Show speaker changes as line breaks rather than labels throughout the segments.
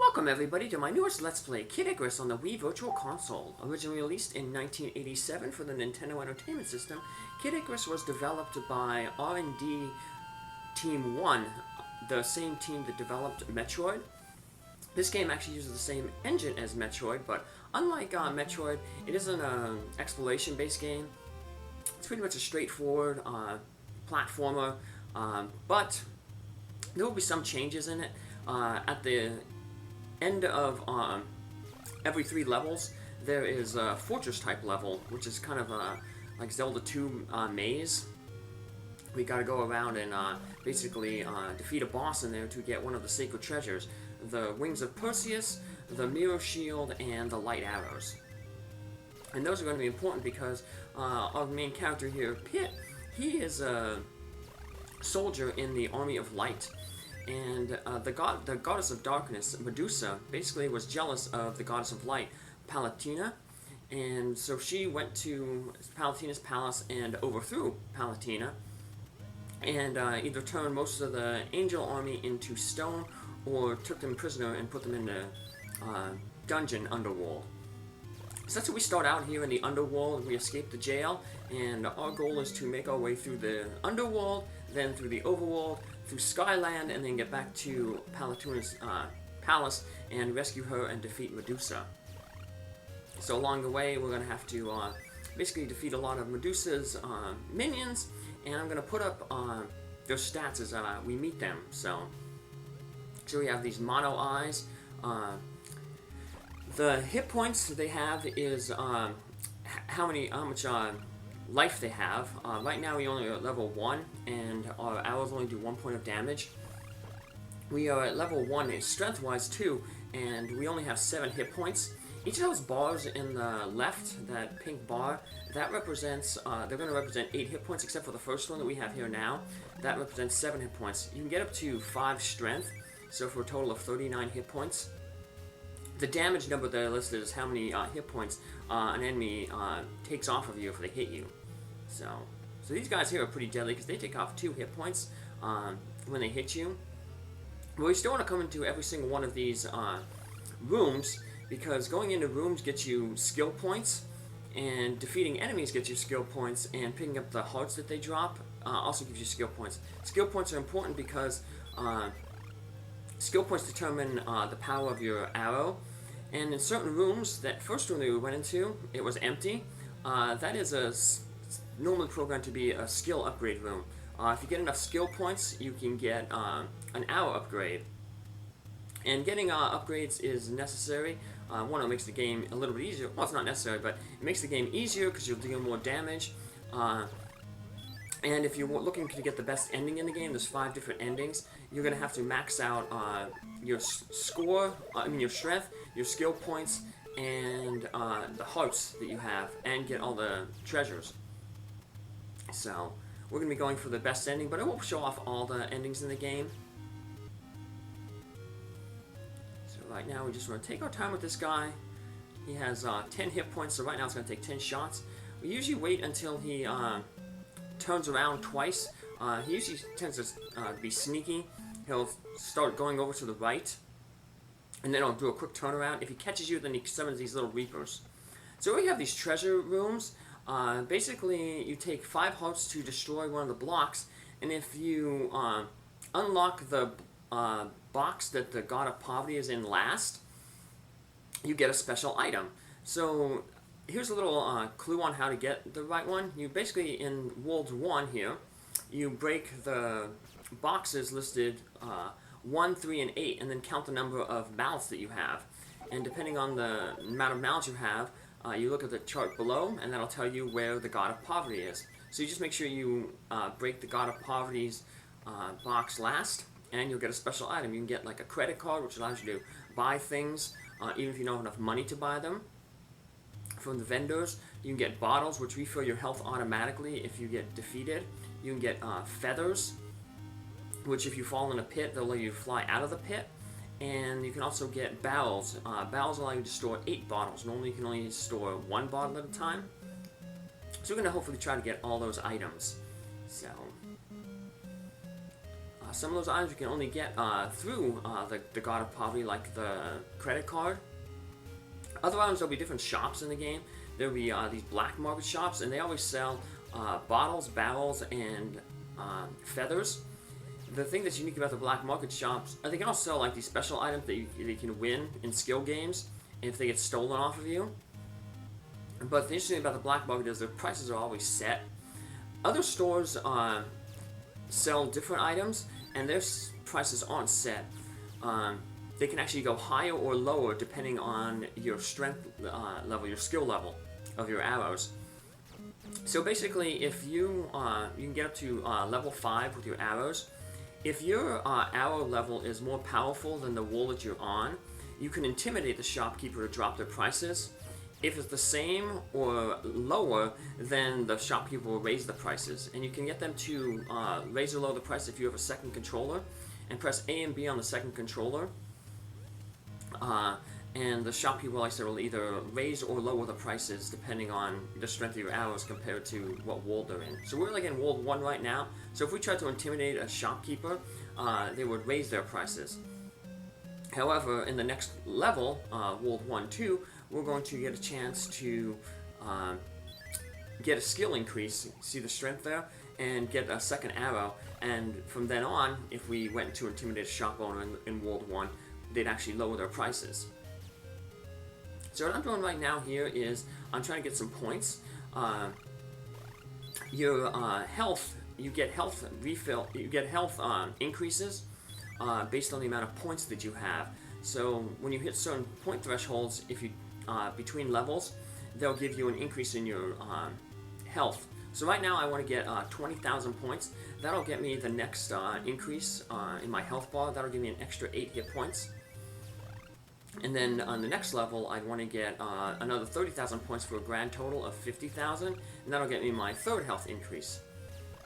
Welcome everybody to my newest Let's Play, Kid Icarus on the Wii Virtual Console. Originally released in 1987 for the Nintendo Entertainment System, Kid Icarus was developed by R&D Team 1, the same team that developed Metroid. This game actually uses the same engine as Metroid, but unlike Metroid, it isn't an exploration-based game. It's pretty much a straightforward platformer, but there will be some changes in it. At the end of every 3 levels, there is a fortress-type level, which is kind of like Zelda 2 maze. We gotta go around and basically defeat a boss in there to get one of the sacred treasures. The Wings of Perseus, the Mirror Shield, and the Light Arrows. And those are going to be important because our main character here, Pit, he is a soldier in the Army of Light. And the goddess of darkness, Medusa, basically was jealous of the goddess of light, Palutena, and so she went to Palutena's palace and overthrew Palutena, and either turned most of the angel army into stone, or took them prisoner and put them in the dungeon Underworld. So that's where we start out here in the Underworld. We escape the jail, and our goal is to make our way through the Underworld, then through the Overworld, through Skyland, and then get back to Palutena's palace and rescue her and defeat Medusa. So along the way, we're going to have to basically defeat a lot of Medusa's minions, and I'm going to put up their stats as we meet them. So we have these mono eyes. The hit points they have is how much life they have. Right now we only are at level 1, and our arrows only do 1 point of damage. We are at level 1 strength-wise too, and we only have 7 hit points. Each of those bars in the left, that pink bar, that represents, they're going to represent 8 hit points, except for the first one that we have here now. That represents 7 hit points. You can get up to 5 strength, so for a total of 39 hit points. The damage number that I listed is how many hit points an enemy takes off of you if they hit you. So these guys here are pretty deadly because they take off 2 hit points when they hit you. But we still want to come into every single one of these rooms, because going into rooms gets you skill points, and defeating enemies gets you skill points, and picking up the hearts that they drop also gives you skill points. Skill points are important because skill points determine the power of your arrow. And in certain rooms, that first room that we went into, it was empty. That is normally programmed to be a skill upgrade room. If you get enough skill points, you can get an arrow upgrade. And getting upgrades is necessary. One, it makes the game a little bit easier. Well, it's not necessary, but it makes the game easier because you'll deal more damage. And if you're looking to get the best ending in the game, there's 5 different endings. You're going to have to max out your score, your strength, your skill points, and the hearts that you have, and get all the treasures. So, we're going to be going for the best ending, but I won't show off all the endings in the game. So right now we just want to take our time with this guy. He has 10 hit points, so right now it's going to take 10 shots. We usually wait until he turns around twice. He usually tends to be sneaky. He'll start going over to the right, and then he'll do a quick turnaround. If he catches you, then he summons these little reapers. So we have these treasure rooms. Basically, you take 5 hearts to destroy one of the blocks, and if you unlock the box that the God of Poverty is in last, you get a special item. So here's a little clue on how to get the right one. You basically, in World 1 here, you break the boxes listed 1, 3, and 8, and then count the number of mouths that you have. And depending on the amount of mouths you have, you look at the chart below, and that'll tell you where the God of Poverty is. So you just make sure you break the God of Poverty's box last, and you'll get a special item. You can get like a credit card, which allows you to buy things, even if you don't have enough money to buy them. From the vendors, you can get bottles, which refill your health automatically if you get defeated. You can get feathers, which if you fall in a pit, they'll let you fly out of the pit. And you can also get barrels. Barrels allow you to store 8 bottles. Normally you can only store 1 bottle at a time. So we're going to hopefully try to get all those items. So, Some of those items you can only get through the God of Poverty, like the credit card. Other items, there'll be different shops in the game. There'll be these black market shops, and they always sell bottles, barrels, and feathers. The thing that's unique about the black market shops, they can also sell like these special items that you can win in skill games if they get stolen off of you. But the interesting thing about the black market is the prices are always set. Other stores sell different items, and their prices aren't set. They can actually go higher or lower depending on your strength level, your skill level of your arrows. So basically, if you can get up to level 5 with your arrows. If your arrow level is more powerful than the wool that you're on, you can intimidate the shopkeeper to drop their prices. If it's the same or lower, then the shopkeeper will raise the prices. And you can get them to raise or lower the price if you have a second controller, and press A and B on the second controller. And the shopkeeper, like I said, will either raise or lower the prices depending on the strength of your arrows compared to what world they're in. So we're like in World 1 right now. So if we tried to intimidate a shopkeeper, they would raise their prices. However, in the next level, World 1-2, we're going to get a chance to get a skill increase, see the strength there, and get a second arrow. And from then on, if we went to intimidate a shop owner in World 1, they'd actually lower their prices. So what I'm doing right now here is I'm trying to get some points. Your health, you get health refill, you get health increases based on the amount of points that you have. So when you hit certain point thresholds, if you between levels, they'll give you an increase in your health. So right now I want to get 20,000 points. That'll get me the next increase in my health bar. That'll give me an extra 8 hit points. And then on the next level, I'd want to get another 30,000 points for a grand total of 50,000, and that'll get me my third health increase.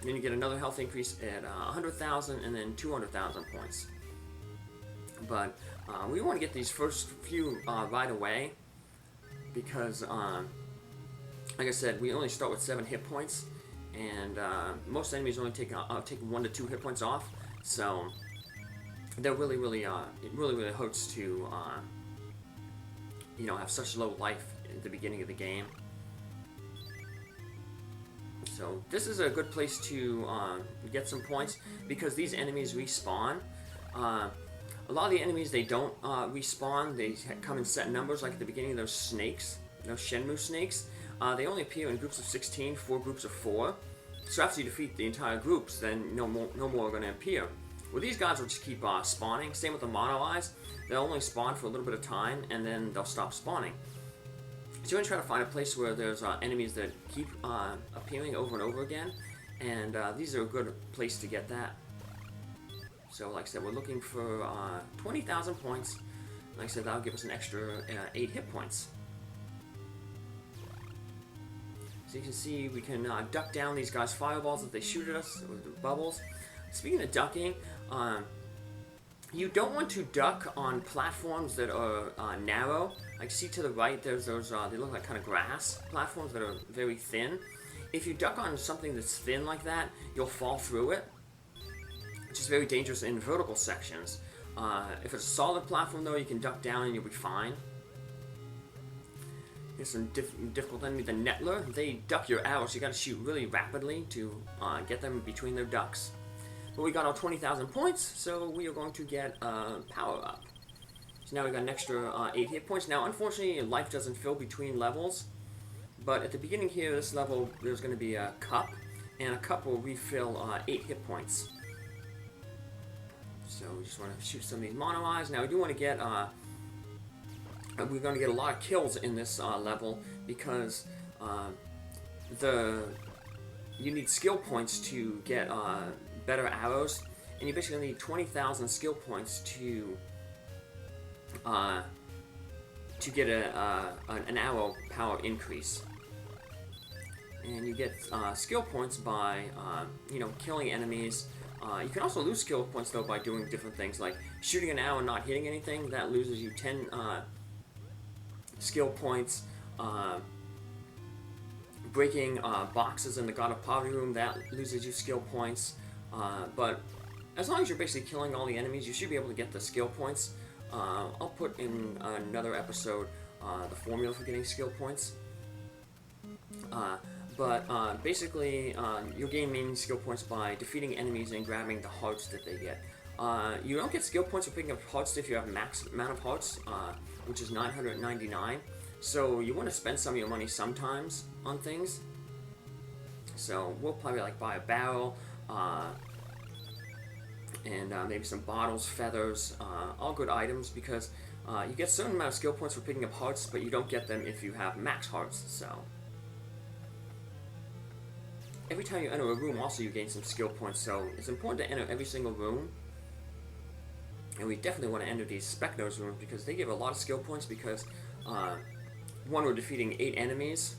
And then you get another health increase at 100,000, and then 200,000 points. But we want to get these first few right away, because, like I said, we only start with 7 hit points, and most enemies only take 1 to 2 hit points off. So they're really hurts to have such low life at the beginning of the game. So this is a good place to get some points, because these enemies respawn. A lot of the enemies, they don't respawn. They come in set numbers. Like at the beginning, those snakes, those Shenmue snakes, they only appear in groups of 16, 4 groups of 4. So after you defeat the entire groups, then no more are going to appear. Well, these guys will just keep spawning. Same with the mono eyes. They'll only spawn for a little bit of time, and then they'll stop spawning. So you're going to try to find a place where there's enemies that keep appearing over and over again, and these are a good place to get that. So like I said, we're looking for 20,000 points. Like I said, that'll give us an extra 8 hit points. So you can see we can duck down these guys' fireballs if they shoot at us with the bubbles. Speaking of ducking, you don't want to duck on platforms that are narrow. Like see to the right, there's those, they look like kind of grass platforms that are very thin. If you duck on something that's thin like that, you'll fall through it, which is very dangerous in vertical sections. If it's a solid platform though, you can duck down and you'll be fine. Here's some difficult enemy, the Nettler. They duck your arrows, so you gotta shoot really rapidly to get them between their ducks. But we got our 20,000 points, so we are going to get a power up. So now we got an extra 8 hit points. Now, unfortunately, life doesn't fill between levels, but at the beginning here, this level, there's going to be a cup, and a cup will refill 8 hit points. So we just want to shoot some of these mono eyes. Now we do want to get, we're going to get a lot of kills in this level, because you need skill points to get better arrows, and you basically need 20,000 skill points to get an arrow power increase. And you get skill points by killing enemies. You can also lose skill points though by doing different things, like shooting an arrow and not hitting anything. That loses you 10 skill points. Breaking boxes in the God of Poverty room, that loses you skill points. But as long as you're basically killing all the enemies, you should be able to get the skill points. I'll put in another episode the formula for getting skill points. But basically, you're gaining skill points by defeating enemies and grabbing the hearts that they get. You don't get skill points for picking up hearts if you have max amount of hearts, which is 999. So you want to spend some of your money sometimes on things. So we'll probably like buy a barrel, and maybe some bottles, feathers, all good items, because you get a certain amount of skill points for picking up hearts, but you don't get them if you have max hearts. So every time you enter a room, also you gain some skill points. So it's important to enter every single room. And we definitely want to enter these Spec-Nose rooms because they give a lot of skill points because, one, we're defeating 8 enemies,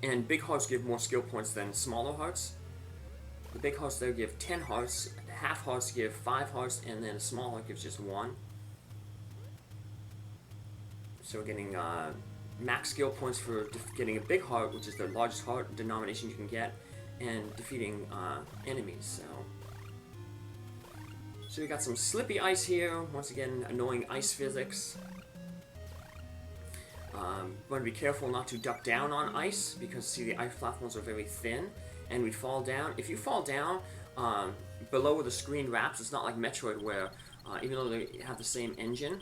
and big hearts give more skill points than smaller hearts. The big hearts there give 10 hearts, half hearts give 5 hearts, and then a small heart gives just 1. So we're getting max skill points for getting a big heart, which is the largest heart denomination you can get, and defeating enemies. So we got some slippy ice here. Once again, annoying ice physics. Want to be careful not to duck down on ice because see the ice platforms are very thin, and we fall down. If you fall down below where the screen wraps, it's not like Metroid where even though they have the same engine,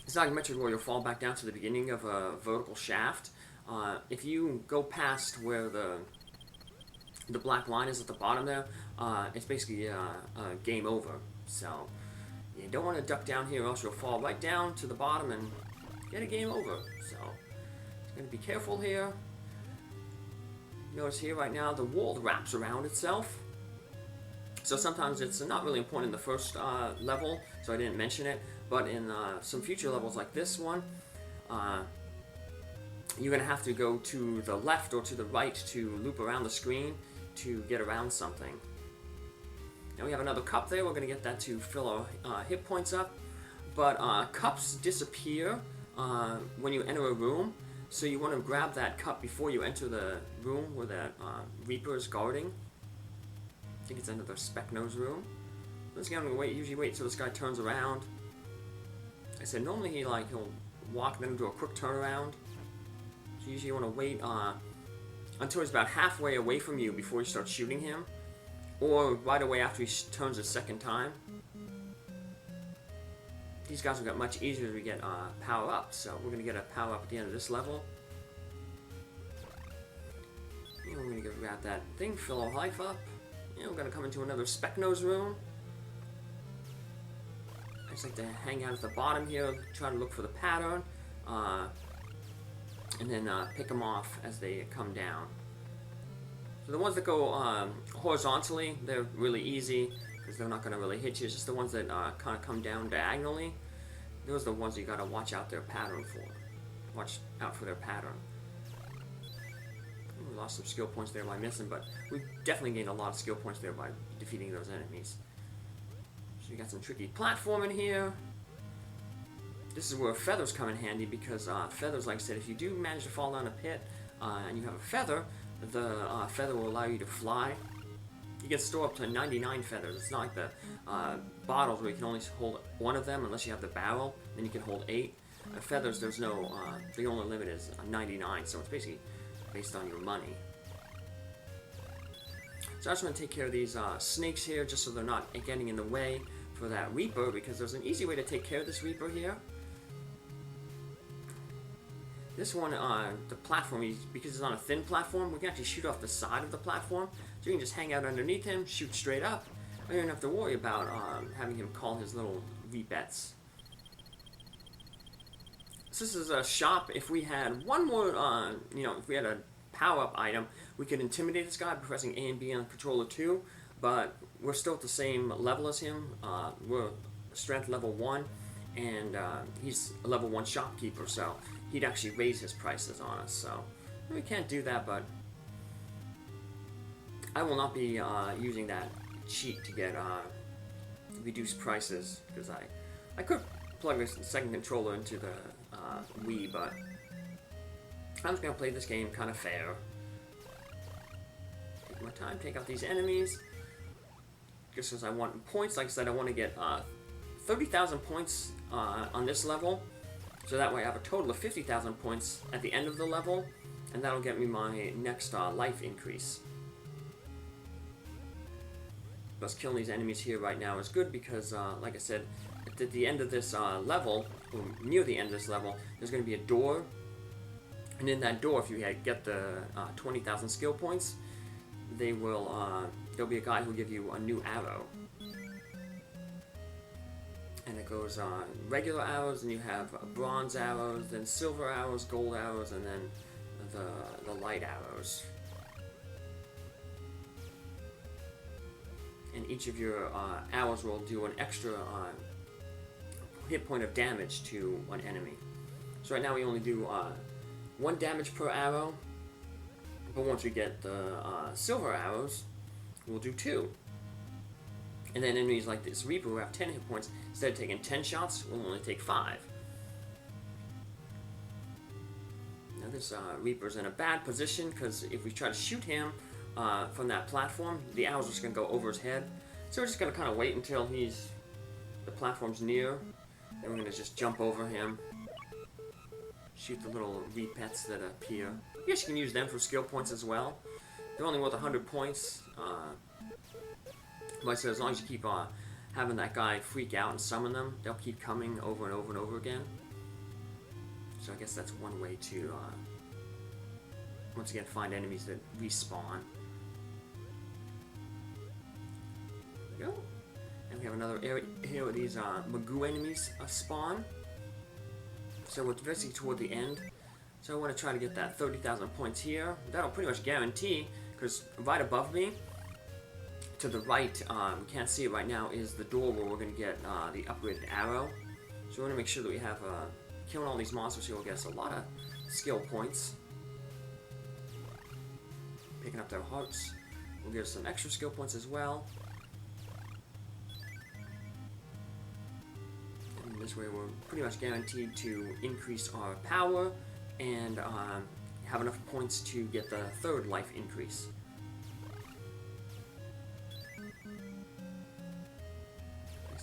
it's not like Metroid where you'll fall back down to the beginning of a vertical shaft. If you go past where the black line is at the bottom there, it's basically game over. So you don't want to duck down here or else you'll fall right down to the bottom and get a game over. So going to be careful here. Notice here right now the world wraps around itself. So sometimes it's not really important in the first level, so I didn't mention it. But in some future levels like this one, you're going to have to go to the left or to the right to loop around the screen to get around something. Now we have another cup there. We're going to get that to fill our hit points up. But cups disappear when you enter a room, so you want to grab that cup before you enter the room where that Reaper is guarding. I think it's another Spec-Nose room. This guy, I'm going to usually wait until this guy turns around. I said normally he'll walk then do a quick turnaround. So usually you want to wait until he's about halfway away from you before you start shooting him, or right away after he turns a second time. These guys will get much easier as we get power up, so we're going to get a power up at the end of this level. And we're going to grab that thing, fill our life up. And we're going to come into another Spec-Nose room. I just like to hang out at the bottom here, try to look for the pattern, and then pick them off as they come down. So the ones that go horizontally, they're really easy because they're not going to really hit you. It's just the ones that kind of come down diagonally. Those are the ones you got to watch out their pattern for. Watch out for their pattern. We lost some skill points there by missing, but we definitely gained a lot of skill points there by defeating those enemies. So we got some tricky platforming here. This is where feathers come in handy because feathers, like I said, if you do manage to fall down a pit and you have a feather, the feather will allow you to fly. You can store up to 99 feathers. It's not like the bottles where you can only hold one of them unless you have the barrel, then you can hold 8. Feathers, there's no, the only limit is 99, so it's basically based on your money. So I just want to take care of these snakes here just so they're not getting in the way for that Reaper, because there's an easy way to take care of this Reaper here. This one, the platform, because it's on a thin platform, we can actually shoot off the side of the platform. So you can just hang out underneath him, shoot straight up. You don't have to worry about having him call his little repeats. So this is a shop. If we had one more, if we had a power-up item, we could intimidate this guy by pressing A and B on the controller too. But we're still at the same level as him. We're strength level 1, and he's a level 1 shopkeeper, so he'd actually raise his prices on us. So we can't do that, but I will not be using that cheat to get reduced prices, because I could plug a second controller into the Wii, but I'm just going to play this game kind of fair. Take my time, take out these enemies, just because I want points. Like I said, I want to get 30,000 points on this level, so that way I have a total of 50,000 points at the end of the level, and that'll get me my next life increase. Plus, killing these enemies here right now is good because, like I said, at the end of this level, or near the end of this level, there's going to be a door. And in that door, if you get the 20,000 skill points, there'll be a guy who'll give you a new arrow. And it goes on regular arrows, and you have bronze arrows, then silver arrows, gold arrows, and then the light arrows. And each of your arrows will do an extra hit point of damage to an enemy. So right now we only do 1 damage per arrow, but once we get the silver arrows, we'll do 2. And then enemies like this Reaper who have 10 hit points, instead of taking 10 shots, will only take 5. Now this Reaper's in a bad position, because if we try to shoot him from that platform, the arrows are just going to go over his head. So we're just going to kind of wait until the platform's near, and we're going to just jump over him. Shoot the little repets that appear. I guess you can use them for skill points as well. They're only worth 100 points. Like I said, as long as you keep having that guy freak out and summon them, they'll keep coming over and over and over again. So I guess that's one way to, once again, find enemies that respawn. There we go. And we have another area here where these Magoo enemies spawn. So we're basically toward the end. So I want to try to get that 30,000 points here. That'll pretty much guarantee, because right above me, to the right, we can't see it right now, is the door where we're going to get the upgraded arrow. So we want to make sure that we have, killing all these monsters here will get us a lot of skill points. Picking up their hearts will give us some extra skill points as well. And this way we're pretty much guaranteed to increase our power and have enough points to get the 3rd life increase.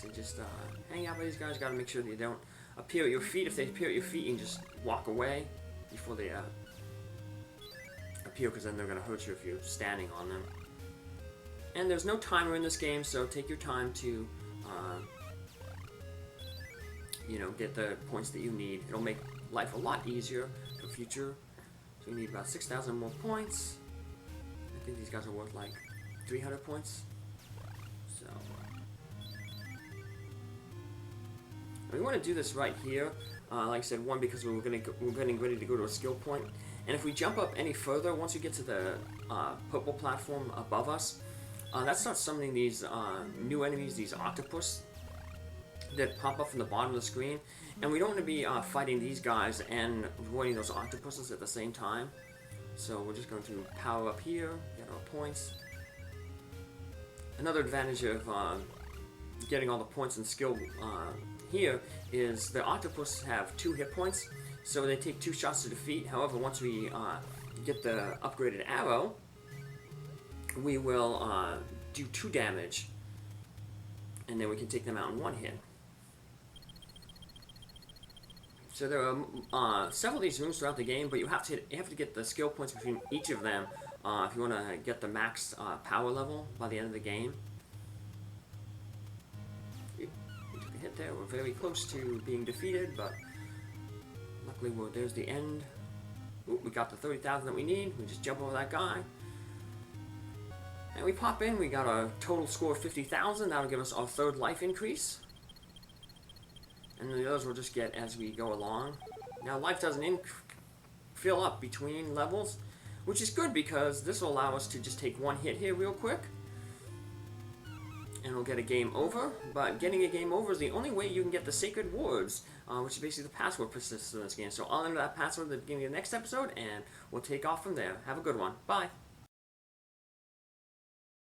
So just hang out by these guys. Gotta make sure that you don't appear at your feet. If they appear at your feet, you can just walk away before they appear, because then they're gonna hurt you if you're standing on them. And there's no timer in this game, so take your time to you know, get the points that you need. It'll make life a lot easier for future. So you need about 6,000 more points. I think these guys are worth like 300 points. So we want to do this right here. Like I said, one, because we're getting ready to go to a skill point. And if we jump up any further, once we get to the purple platform above us, that starts summoning these new enemies, these octopus, that pop up from the bottom of the screen. And we don't want to be fighting these guys and avoiding those octopuses at the same time. So we're just going to power up here, get our points. Another advantage of getting all the points and skill here is the octopus have 2 hit points, so they take 2 shots to defeat. However, once we get the upgraded arrow, we will do 2 damage, and then we can take them out in 1 hit. So there are several of these rooms throughout the game, but you have to get the skill points between each of them if you want to get the max power level by the end of the game. We took a hit there. We're very close to being defeated, but luckily there's the end. Ooh, we got the 30,000 that we need. We just jump over that guy. And we pop in. We got a total score of 50,000. That'll give us our 3rd life increase. And the others we'll just get as we go along. Now life doesn't fill up between levels, which is good because this will allow us to just take 1 hit here real quick. And we'll get a game over. But getting a game over is the only way you can get the sacred words, which is basically the password persistence in this game. So I'll enter that password at the beginning of the next episode, and we'll take off from there. Have a good one. Bye.